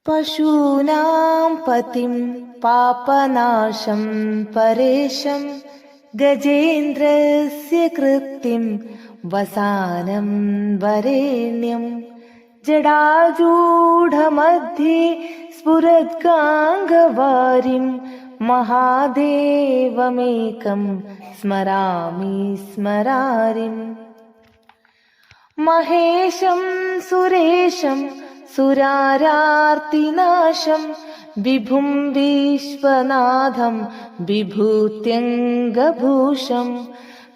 पशूनां पतिं पापनाशं परेशं गजेन्द्रस्य कृत्तिं वसानं वरेण्यं जडाजूढमध्ये स्फुरद्गाङ्गवारिं महादेवमेकं स्मरामि स्मरारिम् महेशं सुरेशं सुरारार्तिनाशं विभुं विश्वनाथं विभूत्यङ्गभूषं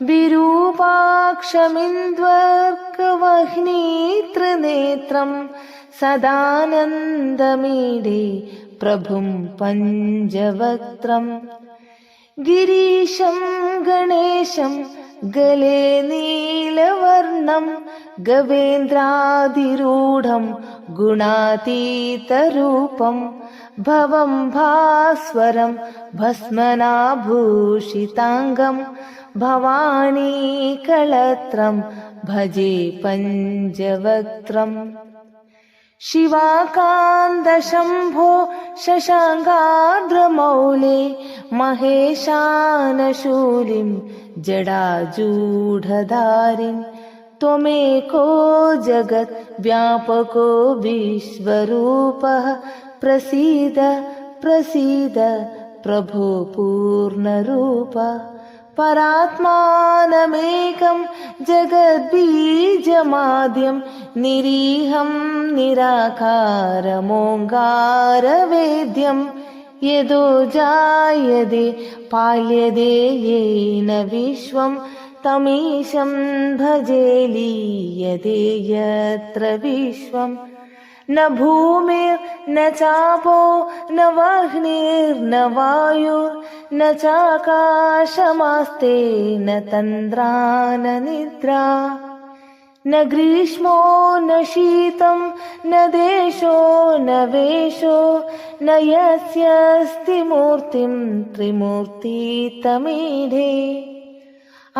विरूपाक्षमिन्द्वर्कवह्नितृनेत्रं सदानन्दमीडे प्रभुं पञ्चवक्त्रम् गिरीशं गणेशं गले नीलवर्णं गवेन्द्राधिरूढं गुणातीतरूपं भवं भास्वरं भस्मनाभूषिताङ्गं भवानीकलत्रं भजे पञ्चवक्त्रम् शिवाकान्दशम्भो शशाङ्काद्रमौले महेशानशूलिं जडाजूढधारिं त्वमेको जगद्व्यापको विश्वरूपः प्रसीद प्रसीद प्रभो पूर्णरूप परात्मानमेकं जगद्बीजमाद्यं निरीहं निराकारमोङ्कारवेद्यं यदो जायते पाल्यते येन विश्वं तमीशं भजे लीयते यत्र विश्वम् न भूमिर्न चापो न वह्निर्न वायुर्न चाकाशमास्ते न तन्द्रा न निद्रा न ग्रीष्मो न शीतं न देशो न वेशो न यस्यास्ति मूर्तिं त्रिमूर्तितमीढे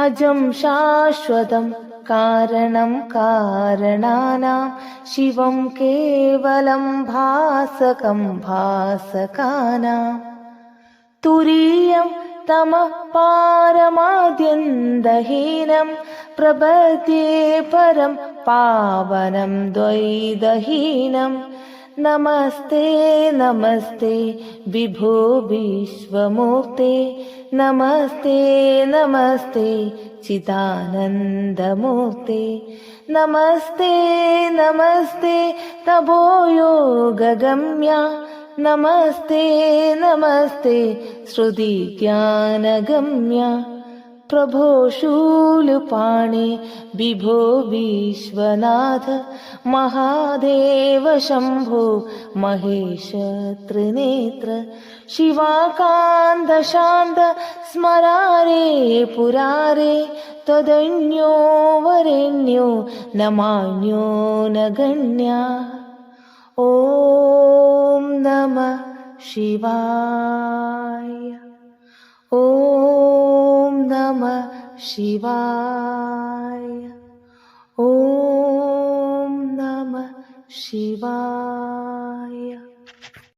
अजं शाश्वतं कारणं कारणानां शिवं केवलं भासकं भासकानां तुरीयं तमः पारमाद्यन्तहीनं प्रपद्ये परं पावनं द्वैतहीनं नमस्ते नमस्ते विभो विश्वमूर्ते नमस्ते नमस्ते चिदानन्दमूर्ते नमस्ते नमस्ते तपो योगगम्या नमस्ते नमस्ते श्रुतिज्ञानगम्या प्रभो शूलपाणे विभो विश्वनाथ महादेव शम्भो महेश त्रिनेत्र शिवाकान्त शान्त स्मरारे पुरारे त्वदन्यो वरेण्यो न मान्यो न गण्या ॐ नमः शिवाय ॐ नमः शिवाय ॐ नमः शिवाय।